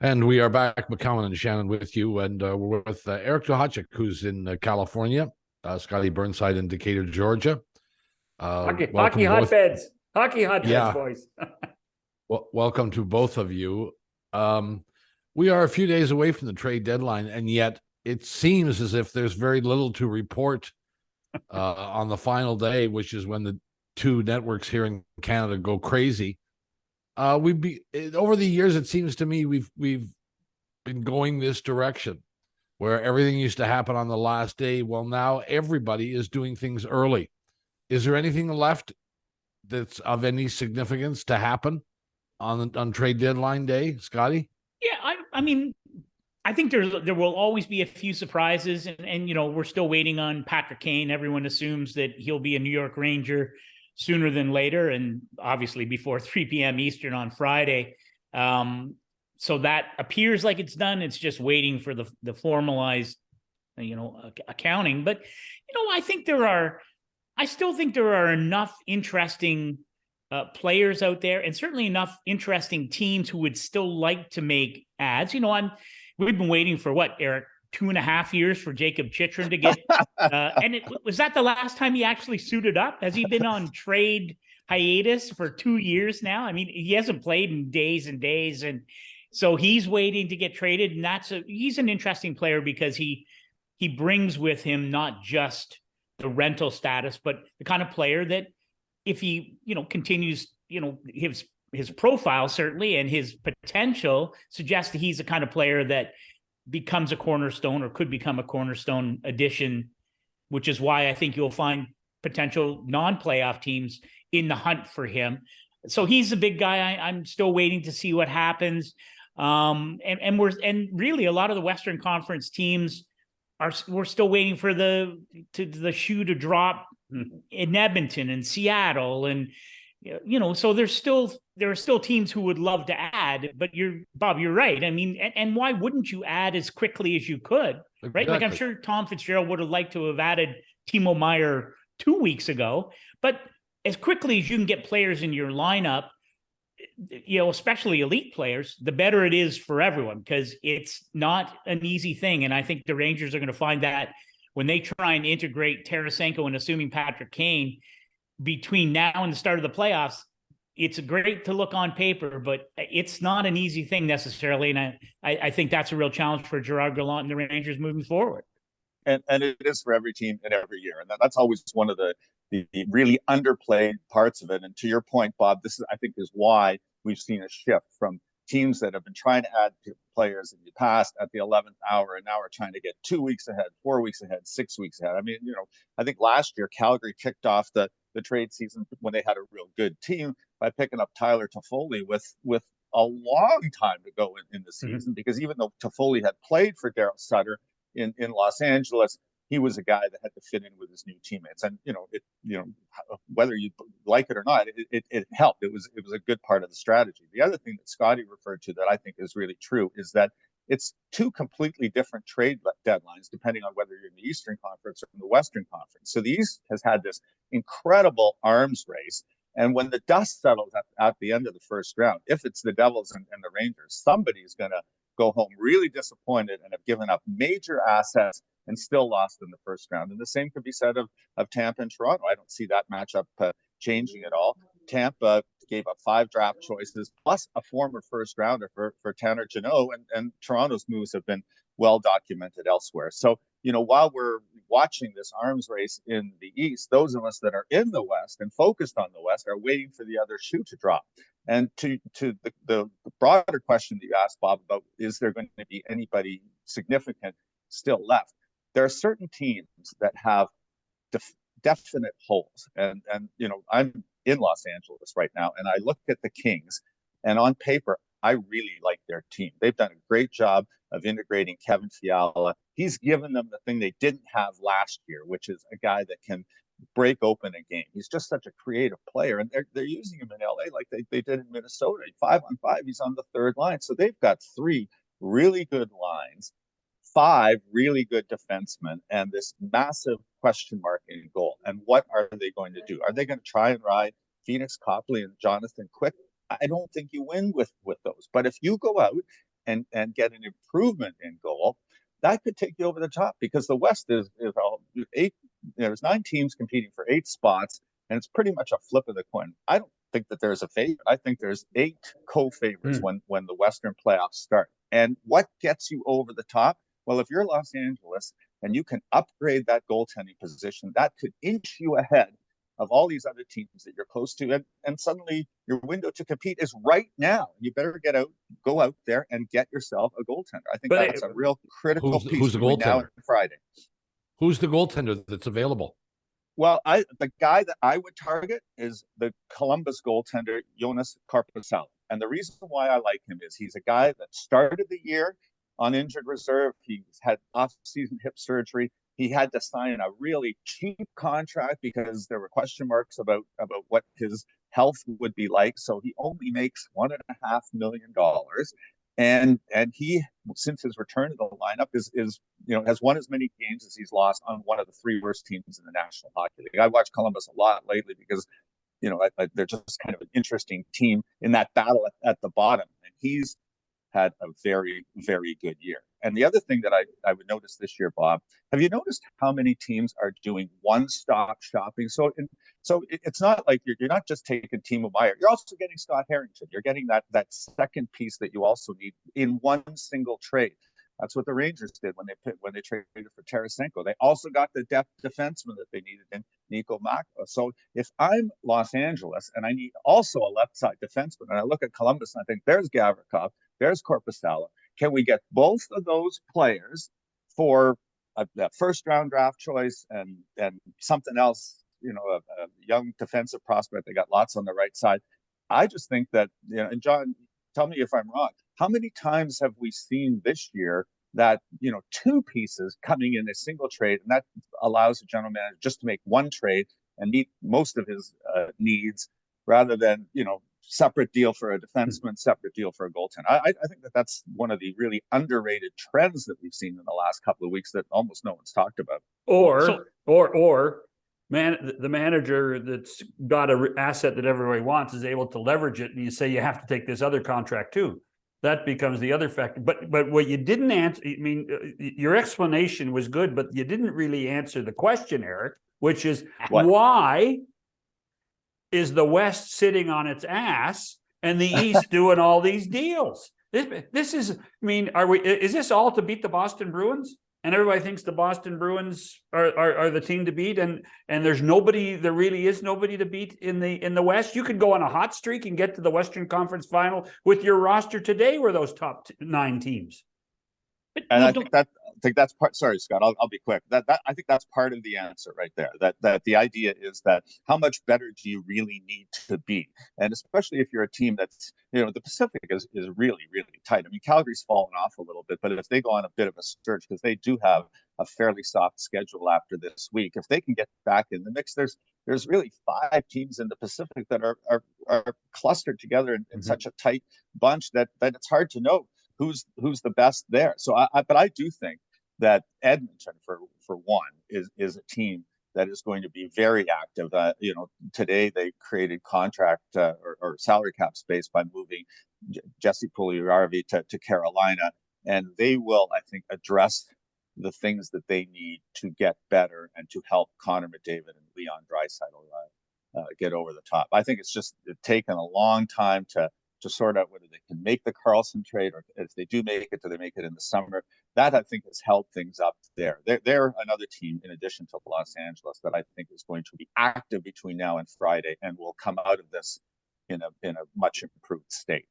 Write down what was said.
And we are back, McCowan and Shannon, with you. And we're with Eric Duhatschek, who's in California, Scotty Burnside in Decatur, Georgia. Hockey Welcome both. hotbeds, Yeah, boys. welcome to both of you. Um, we are a few days away from the trade deadline, and yet it seems as if there's very little to report on the final day, which is when the two networks here in Canada go crazy. We've be over the years. It seems to me we've been going this direction where everything used to happen on the last day. Well, now everybody is doing things early. Is there anything left that's of any significance to happen on trade deadline day, Scotty? Yeah, I mean, I think there will always be a few surprises, and we're still waiting on Patrick Kane. Everyone assumes that he'll be a New York Ranger sooner than later, and obviously before 3 p.m. Eastern on Friday. So that appears like it's done. It's just waiting for the formalized, accounting. But I still think there are enough interesting players out there, and certainly enough interesting teams who would still like to make ads. We've been waiting for what, Eric, 2.5 years for Jacob Chitrin to get, and was that the last time he actually suited up? Has he been on trade hiatus for 2 years now? I mean, he hasn't played in days and days, and so he's waiting to get traded. And he's an interesting player because he brings with him not just the rental status, but the kind of player that if he, continues, his profile certainly and his potential suggests that he's the kind of player that becomes a cornerstone or could become a cornerstone addition, which is why I think you'll find potential non-playoff teams in the hunt for him. So he's a big guy. I'm still waiting to see what happens. And really a lot of the Western Conference teams we're still waiting for the shoe to drop in Edmonton and Seattle, and so there are still teams who would love to add. But Bob, you're right. I mean, and why wouldn't you add as quickly as you could, right? Like I'm Exactly. sure Tom Fitzgerald would have liked to have added Timo Meier 2 weeks ago, but as quickly as you can get players in your lineup, especially elite players, the better it is for everyone, because it's not an easy thing. And I think the Rangers are going to find that when they try and integrate Tarasenko and assuming Patrick Kane between now and the start of the playoffs. It's great to look on paper, but it's not an easy thing necessarily. And I think that's a real challenge for Gerard Gallant and the Rangers moving forward. And it is for every team and every year. And that's always one of the really underplayed parts of it. And to your point, Bob, this I think is why we've seen a shift from teams that have been trying to add players in the past at the 11th hour, and now are trying to get 2 weeks ahead, 4 weeks ahead, 6 weeks ahead. I mean, I think last year Calgary kicked off the trade season when they had a real good team by picking up Tyler Toffoli with a long time to go in the season, because even though Toffoli had played for Daryl Sutter in Los Angeles, he was a guy that had to fit in with his new teammates. And whether you like it or not, it helped. It was a good part of the strategy. The other thing that Scotty referred to that I think is really true is that it's two completely different trade deadlines depending on whether you're in the Eastern Conference or in the Western Conference. So the East has had this incredible arms race. And when the dust settles at the end of the first round, if it's the Devils and the Rangers, somebody's going to go home really disappointed and have given up major assets and still lost in the first round. And the same could be said of Tampa and Toronto. I don't see that matchup changing at all. Tampa gave up 5 draft choices plus a former first rounder for Tanner Jeannot, and Toronto's moves have been well documented elsewhere. So, while we're watching this arms race in the East, those of us that are in the West and focused on the West are waiting for the other shoe to drop. And to the broader question that you asked, Bob, about is there going to be anybody significant still left? There are certain teams that have definite holes. And I'm in Los Angeles right now, and I look at the Kings, and on paper, I really like their team. They've done a great job of integrating Kevin Fiala. He's given them the thing they didn't have last year, which is a guy that can break open a game. He's just such a creative player, and they're using him in LA like they did in Minnesota. 5-on-5, he's on the third line. So they've got 3 really good lines, 5 really good defensemen, and this massive question mark in goal. And what are they going to do? Are they going to try and ride Phoenix Copley and Jonathan Quick? I don't think you win with those. But if you go out and get an improvement in goal, that could take you over the top, because the West is all eight. There's 9 teams competing for 8 spots, and it's pretty much a flip of the coin. I don't think that there's a favorite. I think there's 8 co-favorites when the Western playoffs start. And what gets you over the top? Well, if you're Los Angeles and you can upgrade that goaltending position, that could inch you ahead of all these other teams that you're close to, and suddenly your window to compete is right now. You better go out there and get yourself a goaltender. I think that's a real critical piece who's the between now goaltender? and Friday. Who's the goaltender that's available? Well, the guy that I would target is the Columbus goaltender, Jonas Korpisalo. And the reason why I like him is he's a guy that started the year on injured reserve. He's had off-season hip surgery. He had to sign a really cheap contract because there were question marks about what his health would be like. So he only makes $1.5 million. And he, since his return to the lineup, has won as many games as he's lost on one of the 3 worst teams in the National Hockey League. I watch Columbus a lot lately because, they're just kind of an interesting team in that battle at the bottom. And he's had a very, very good year. And the other thing that I would notice this year, Bob, have you noticed how many teams are doing one-stop shopping? So it's not like you're not just taking Timo Meier. You're also getting Scott Harrington. You're getting that second piece that you also need in one single trade. That's what the Rangers did when they traded for Tarasenko. They also got the depth defenseman that they needed in Nico Makva. So if I'm Los Angeles and I need also a left side defenseman, and I look at Columbus and I think there's Gavrikov, there's Korpisalo. Can we get both of those players for a first round draft choice and something else? A young defensive prospect. They got lots on the right side. I just think that, and John, tell me if I'm wrong. How many times have we seen this year that, 2 pieces coming in a single trade, and that allows the general manager just to make one trade and meet most of his needs, rather than, separate deal for a defenseman, separate deal for a goaltender. I think that's one of the really underrated trends that we've seen in the last couple of weeks that almost no one's talked about. The manager that's got an asset that everybody wants is able to leverage it, and you say you have to take this other contract too. That becomes the other factor. But what you didn't answer, your explanation was good, but you didn't really answer the question, Eric, which is why is the West sitting on its ass and the East doing all these deals? This is, is this all to beat the Boston Bruins? And everybody thinks the Boston Bruins are the team to beat, and there really is nobody to beat in the West. You could go on a hot streak and get to the Western Conference Final with your roster today, were those top 9 teams. And I think that's part. Sorry, Scott. I'll be quick. That I think that's part of the answer right there. That the idea is that how much better do you really need to be, and especially if you're a team that's the Pacific is really, really tight. Calgary's fallen off a little bit, but if they go on a bit of a surge, because they do have a fairly soft schedule after this week, if they can get back in the mix, there's really 5 teams in the Pacific that are clustered together in such a tight bunch that it's hard to know who's the best there. So but I do think that Edmonton, for one, is a team that is going to be very active. Today they created contract or salary cap space by moving Jesse Puljujarvi to Carolina, and they will, I think, address the things that they need to get better and to help Connor McDavid and Leon Draisaitl get over the top. I think it's taken a long time to sort out whether they can make the Carlson trade, or if they do make it, do they make it in the summer? That, I think, has held things up there. They're another team, in addition to Los Angeles, that I think is going to be active between now and Friday and will come out of this in a much improved state.